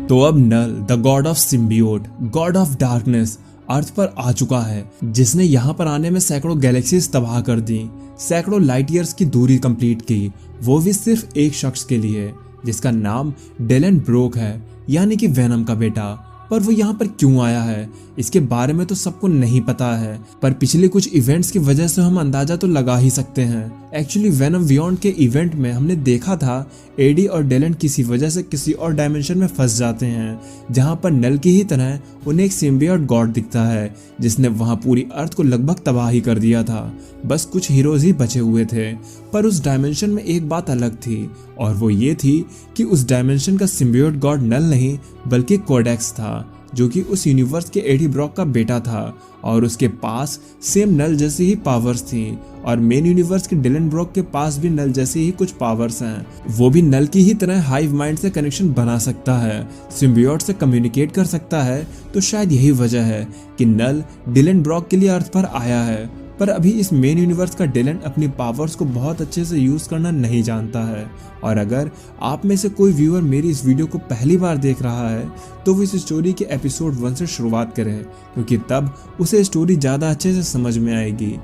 तो अब Knull the god of symbiote, god of darkness earth पर आ चुका है, जिसने यहाँ पर आने में सैकड़ों गैलेक्सीज तबाह कर दी, सैकड़ों लाइट ईयर्स की दूरी कंप्लीट की, वो भी सिर्फ एक शख्स के लिए जिसका नाम डेलन ब्रोक है, यानी कि वेनम का बेटा। पर वो यहाँ पर क्यों आया है इसके बारे में तो सबको नहीं पता है, पर पिछले कुछ इवेंट्स की वजह से हम अंदाजा तो लगा ही सकते हैं। एक्चुअली वेनम बियॉन्ड के इवेंट में हमने देखा था एडी और डेलन किसी वजह से किसी और डायमेंशन में फंस जाते हैं, जहाँ पर नल की ही तरह उन्हें एक सिम्बियोट गॉड दिखता है जिसने वहाँ पूरी अर्थ को लगभग तबाही कर दिया था। बस कुछ हीरोज ही बचे हुए थे, पर उस डायमेंशन में एक बात अलग थी, और वो ये थी कि उस डायमेंशन का सिम्बियोट गॉड नल नहीं बल्कि कोडेक्स था, जो कि उस यूनिवर्स के एडी ब्रॉक का बेटा था, और उसके पास सेम नल जैसी ही पावर्स थी, और मेन यूनिवर्स के डिलन ब्रॉक के पास भी नल जैसी ही कुछ पावर्स हैं। वो भी नल की ही तरह हाइव माइंड से कनेक्शन बना सकता है, सिम्बियोट से कम्युनिकेट कर सकता है। तो शायद यही वजह है कि नल डिलन ब्रॉक के लिए अर्थ पर आया है। पर अभी इस मेन यूनिवर्स का डिलन अपनी पावर्स को बहुत अच्छे से यूज करना नहीं जानता है, और अगर आप में से कोई व्यूअर मेरी इस वीडियो को पहली बार देख रहा है तो वो इस स्टोरी के एपिसोड 1 से शुरुआत करें, क्योंकि तब उसे स्टोरी ज़्यादा अच्छे से समझ में आएगी।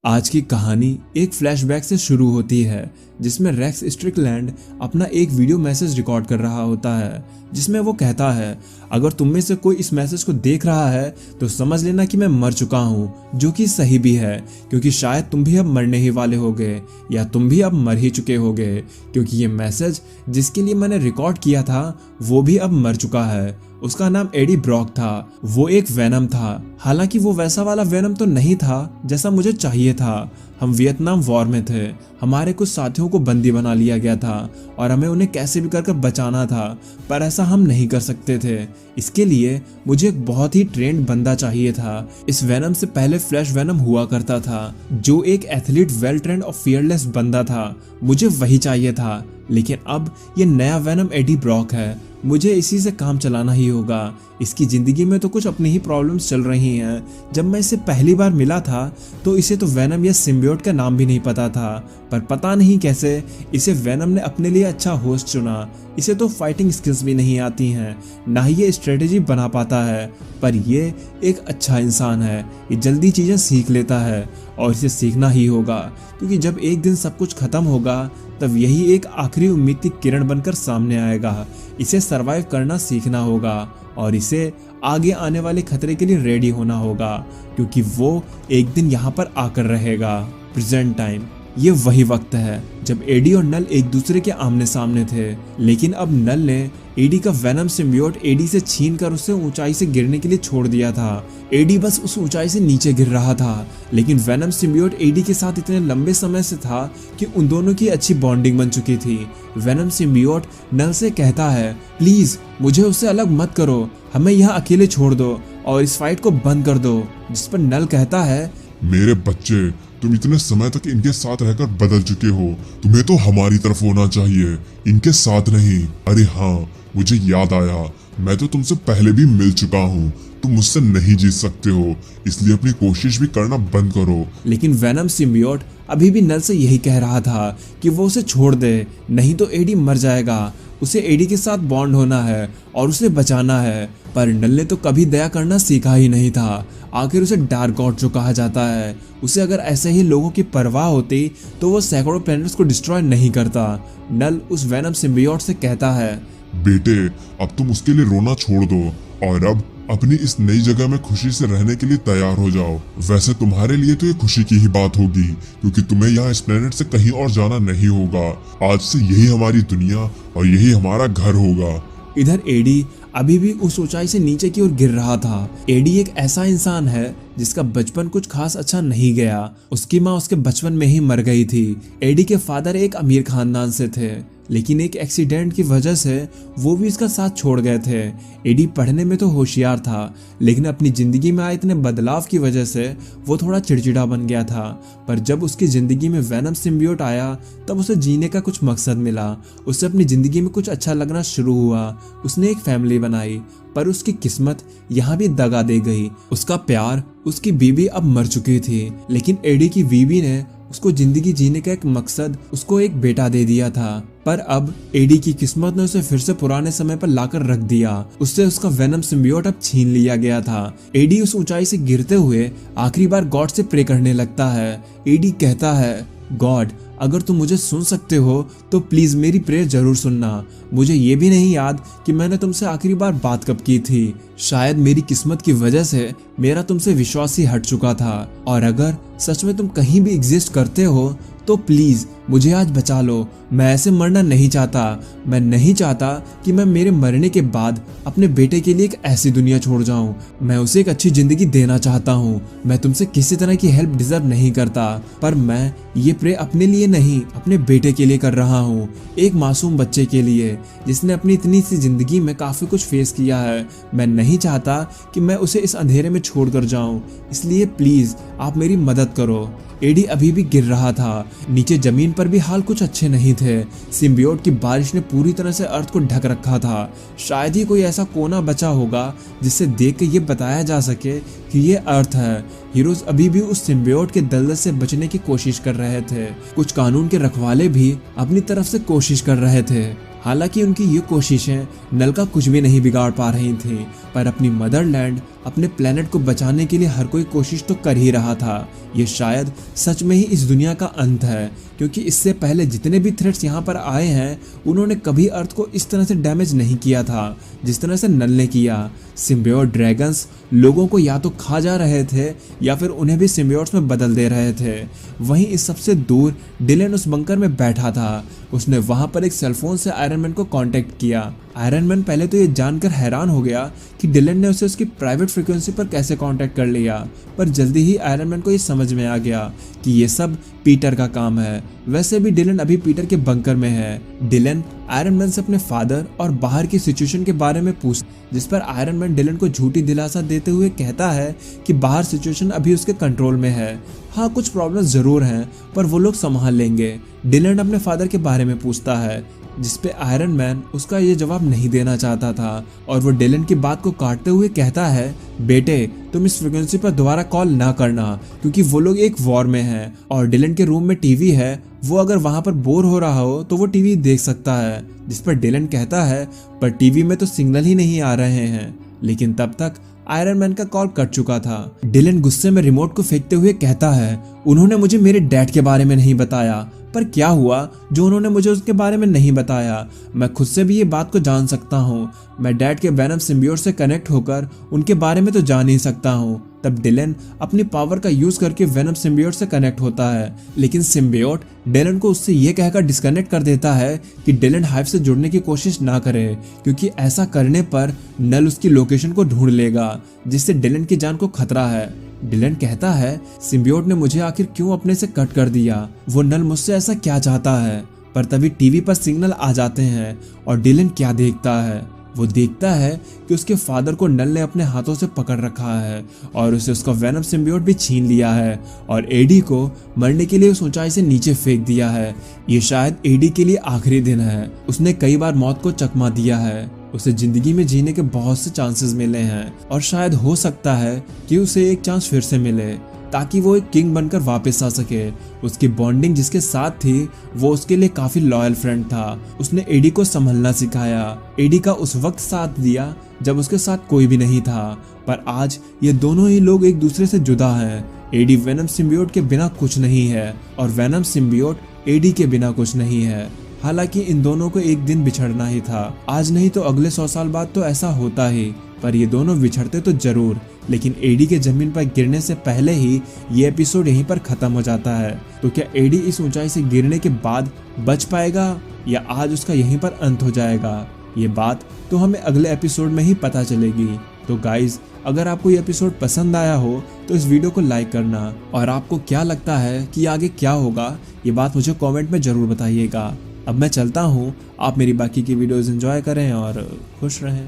आज की कहानी एक फ्लैशबैक से शुरू होती है, जिसमें रेक्स स्ट्रिकलैंड अपना एक वीडियो मैसेज रिकॉर्ड कर रहा होता है, जिसमें वो कहता है, अगर तुम में से कोई इस मैसेज को देख रहा है तो समझ लेना कि मैं मर चुका हूँ, जो कि सही भी है, क्योंकि शायद तुम भी अब मरने ही वाले होगे, या तुम भी अब मर ही चुके होगे, क्योंकि ये मैसेज जिसके लिए मैंने रिकॉर्ड किया था वो भी अब मर चुका है। उसका नाम एडी ब्रॉक था, वो एक वेनम था। हालांकि वो वैसा वाला वेनम तो नहीं था जैसा मुझे चाहिए था। हम वियतनाम वॉर में थे, हमारे कुछ साथियों को बंदी बना लिया गया था और हमें उन्हें कैसे भी कर बचाना था, पर ऐसा हम नहीं कर सकते थे। इसके लिए मुझे एक बहुत ही ट्रेंड बंदा चाहिए था। इस वेनम से पहले फ्लैश वेनम हुआ करता था, जो एक एथलीट, वेल ट्रेंड और फियरलेस बंदा था। मुझे वही चाहिए था, लेकिन अब ये नया वेनम एडी ब्रॉक है। मुझे इसी से काम चलाना ही होगा। इसकी ज़िंदगी में तो कुछ अपनी ही प्रॉब्लम्स चल रही हैं। जब मैं इसे पहली बार मिला था तो इसे तो वेनम या सिम्बियोट का नाम भी नहीं पता था, पर पता नहीं कैसे इसे वेनम ने अपने लिए अच्छा होस्ट चुना। इसे तो फाइटिंग स्किल्स भी नहीं आती हैं, ना ही ये स्ट्रेटेजी बना पाता है, पर ये एक अच्छा इंसान है। ये जल्दी चीज़ें सीख लेता है, और इसे सीखना ही होगा, क्योंकि जब एक दिन सब कुछ खत्म होगा तब यही एक आखिरी उम्मीद की किरण बनकर सामने आएगा। इसे सरवाइव करना सीखना होगा, और इसे आगे आने वाले खतरे के लिए रेडी होना होगा, क्योंकि वो एक दिन यहाँ पर आकर रहेगा। प्रेजेंट टाइम, ये वही वक्त है जब एडी और नल एक दूसरे के आमने सामने थे, लेकिन अब नल ने एडी का वेनम सिम्बियोट एडी से छीनकर उसे ऊंचाई से गिरने के लिए छोड़ दिया था। एडी बस उस ऊंचाई से नीचे गिर रहा था, लेकिन वेनम सिम्बियोट एडी के साथ इतने लंबे समय से था कि उन दोनों की अच्छी बॉन्डिंग बन चुकी थी। वेनम सिम्बियोट नल से कहता है, प्लीज मुझे उससे अलग मत करो, हमें यहाँ अकेले छोड़ दो और इस फाइट को बंद कर दो। जिस पर नल कहता है, मेरे बच्चे, तुम इतने समय तक इनके साथ रहकर बदल चुके हो, तुम्हें तो हमारी तरफ होना चाहिए, इनके साथ नहीं। अरे हाँ, मुझे याद आया, मैं तो तुमसे पहले भी मिल चुका हूँ, तुम मुझसे नहीं जीत सकते हो, इसलिए अपनी कोशिश भी करना बंद करो। लेकिन वेनम सिम्बियोट अभी भी नल से यही कह रहा था कि वो उसे छोड़ दे, नहीं तो एडी मर जाएगा। उसे एडी के साथ बॉन्ड होना है और उसे बचाना है, पर नल ने तो कभी दया करना सीखा ही नहीं था। आखिर उसे डार्क गॉड जो कहा जाता है, उसे अगर ऐसे ही लोगों की परवाह होती तो वो सैकड़ों प्लैनेट्स को डिस्ट्रॉय नहीं करता। नल उस वेनम सिम्बियोट से कहता है, बेटे, अब तुम उसके लिए रोना छोड़ दो और अब अपनी इस नई जगह में खुशी से रहने के लिए तैयार हो जाओ। वैसे तुम्हारे लिए तो ये खुशी की ही बात होगी, क्योंकि तुम्हें यहाँ इस प्लेनेट से कहीं और जाना नहीं होगा। आज से यही हमारी दुनिया और यही हमारा घर होगा। इधर एडी अभी भी उस ऊंचाई से नीचे की ओर गिर रहा था। एडी एक ऐसा इंसान है जिसका बचपन कुछ खास अच्छा नहीं गया। उसकी माँ उसके बचपन में ही मर गई थी। एडी के फादर एक अमीर खानदान से थे, लेकिन एक एक्सीडेंट की वजह से वो भी इसका साथ छोड़ गए थे। एडी पढ़ने में तो होशियार था, लेकिन अपनी ज़िंदगी में आए इतने बदलाव की वजह से वो थोड़ा चिड़चिड़ा बन गया था। पर जब उसकी ज़िंदगी में वेनम सिम्बियोट आया तब उसे जीने का कुछ मकसद मिला। उसे अपनी ज़िंदगी में कुछ अच्छा लगना शुरू हुआ। उसने एक फैमिली बनाई, पर उसकी किस्मत यहाँ भी दगा दे गई। उसका प्यार, उसकी बीवी अब मर चुकी थी, लेकिन एडी की बीवी ने उसको जिंदगी जीने का एक मकसद, उसको एक बेटा दे दिया था। पर अब एडी की किस्मत ने उसे फिर से पुराने समय पर लाकर रख दिया। उससे उसका वेनम सिम्बियोट अब छीन लिया गया था। एडी उस ऊंचाई से गिरते हुए आखिरी बार गॉड से प्रे करने लगता है। एडी कहता है, गॉड अगर तुम मुझे सुन सकते हो तो प्लीज मेरी प्रेयर जरूर सुनना। मुझे ये भी नहीं याद कि मैंने तुमसे आखिरी बार बात कब की थी। शायद मेरी किस्मत की वजह से मेरा तुमसे विश्वास ही हट चुका था, और अगर सच में तुम कहीं भी एग्जिस्ट करते हो तो प्लीज मुझे आज बचा लो। मैं ऐसे मरना नहीं चाहता। मैं नहीं चाहता कि मैं मेरे मरने के बाद अपने बेटे के लिए एक ऐसी दुनिया छोड़ जाऊं। मैं उसे एक अच्छी जिंदगी देना चाहता हूं। मैं तुमसे किसी तरह की हेल्प डिजर्व नहीं करता, पर मैं ये प्रे अपने लिए नहीं, अपने बेटे के लिए कर रहा हूँ। एक मासूम बच्चे के लिए जिसने अपनी इतनी सी जिंदगी में काफी कुछ फेस किया है। मैं नहीं चाहता कि मैं उसे इस अंधेरे में छोड़ कर जाऊं, इसलिए प्लीज आप मेरी मदद करो। एडी अभी भी गिर रहा था। नीचे जमीन पर भी हाल कुछ अच्छे नहीं थे। सिम्बियोट की बारिश ने पूरी तरह से अर्थ को ढक रखा था। शायद ही कोई ऐसा कोना बचा होगा जिससे देख के ये बताया जा सके कि ये अर्थ है। हीरोज अभी भी उस सिम्बियोट के दलदल से बचने की कोशिश कर रहे थे। कुछ कानून के रखवाले भी अपनी तरफ से कोशिश कर रहे थे। हालांकि उनकी ये कोशिशें नल का कुछ भी नहीं बिगाड़ पा रही थीं, पर अपनी मदरलैंड, अपने प्लेनेट को बचाने के लिए हर कोई कोशिश तो कर ही रहा था। ये शायद सच में ही इस दुनिया का अंत है, क्योंकि इससे पहले जितने भी थ्रेट्स यहाँ पर आए हैं उन्होंने कभी अर्थ को इस तरह से डैमेज नहीं किया था जिस तरह से नल ने किया। सिम्बियोट ड्रैगन्स लोगों को या तो खा जा रहे थे या फिर उन्हें भी सिम्बियोट्स में बदल दे रहे थे। वहीं इस सबसे दूर डिलन उस बंकर में बैठा था। उसने वहां पर एक सेलफोन से आयरन मैन को कांटेक्ट किया। आयरन मैन पहले तो ये जानकर हैरान हो गया कि डिलन ने उसे उसकी प्राइवेट फ्रीक्वेंसी पर कैसे कांटेक्ट कर लिया, पर जल्दी ही आयरन मैन को ये समझ में आ गया कि ये सब पीटर का काम है। वैसे भी डिलन अभी पीटर के बंकर में है। डिलन आयरन मैन से अपने फादर और बाहर की सिचुएशन के बारे में पूछ, जिस पर आयरन मैन डिलन को झूठी दिलासा देते हुए कहता है कि बाहर सिचुएशन अभी उसके कंट्रोल में है। हाँ, कुछ प्रॉब्लम्स जरूर हैं, पर वो लोग संभाल लेंगे। डिलन अपने फादर के बारे में पूछता है, जिसपे आयरन मैन उसका ये जवाब नहीं देना चाहता था, और वो डिलन की बात को काटते हुए कहता है, बेटे तुम इस फ्रीक्वेंसी पर दोबारा कॉल ना करना, क्योंकि वो लोग एक वॉर में हैं और डिलन के रूम में टीवी है। वो अगर वहां पर बोर हो रहा हो तो वो टीवी देख सकता है। जिस पर डिलन कहता है, पर टीवी में तो सिग्नल ही नहीं आ रहे हैं। लेकिन तब तक आयरन मैन का कॉल कट चुका था। डिलन गुस्से में रिमोट को फेंकते हुए कहता है, उन्होंने मुझे मेरे डैड के बारे में नहीं बताया। पर क्या हुआ जो उन्होंने मुझे उसके बारे में नहीं बताया? मैं खुद से भी ये बात को जान सकता हूँ। मैं डैड के वेनम सिम्बियोट से कनेक्ट होकर उनके बारे में तो जान ही सकता हूँ। तब डिलन अपनी पावर का यूज करके वेनम सिम्बियोट से कनेक्ट होता है, लेकिन सिम्बियोट डिलन को उससे ये कहकर डिस्कनेक्ट कर देता है कि डिलन हाइव से जुड़ने की कोशिश ना करे, क्योंकि ऐसा करने पर नल उसकी लोकेशन को ढूंढ लेगा, जिससे डिलन की जान को खतरा है। डिलन कहता है, सिम्बियोट ने मुझे आखिर क्यों अपने से कट कर दिया? वो नल मुझसे ऐसा क्या चाहता है? पर तभी टीवी पर सिग्नल आ जाते हैं और डिलन क्या देखता है? वो देखता है कि उसके फादर को नल ने अपने हाथों से पकड़ रखा है और उसे उसका वेनम सिम्बियोट भी छीन लिया है और एडी को मरने के लिए उस ऊंचाई से नीचे फेंक दिया है। ये शायद एडी के लिए आखिरी दिन है। उसने कई बार मौत को चकमा दिया है। उसे जिंदगी में जीने के बहुत से चांसेस मिले हैं और शायद हो सकता है कि उसे एक चांस फिर से मिले ताकि वो एक किंग बनकर वापस आ सके। उसकी बॉन्डिंग जिसके साथ थी वो उसके लिए काफी लॉयल फ्रेंड था। उसने एडी को संभलना सिखाया। एडी का उस वक्त साथ दिया जब उसके साथ कोई भी नहीं था, पर आज ये दोनों ही लोग एक दूसरे से जुदा हैं। एडी वेनम सिम्बियोट के बिना कुछ नहीं है और वेनम सिम्बियोट एडी के बिना कुछ नहीं है। हालांकि इन दोनों को एक दिन बिछड़ना ही था। आज नहीं तो अगले 100 साल बाद तो ऐसा होता ही, पर ये दोनों बिछड़ते तो जरूर, लेकिन एडी के जमीन पर गिरने से पहले ही ये एपिसोड यहीं पर खत्म हो जाता है। तो क्या एडी इस ऊंचाई से गिरने के बाद बच पाएगा या आज उसका यहीं पर अंत हो जाएगा? ये बात तो हमें अगले एपिसोड में ही पता चलेगी। तो गाइज, अगर आपको ये एपिसोड पसंद आया हो तो इस वीडियो को लाइक करना, और आपको क्या लगता है कि आगे क्या होगा ये बात मुझे कमेंट में जरूर बताइएगा। अब मैं चलता हूँ, आप मेरी बाकी की वीडियोस एंजॉय करें और खुश रहें।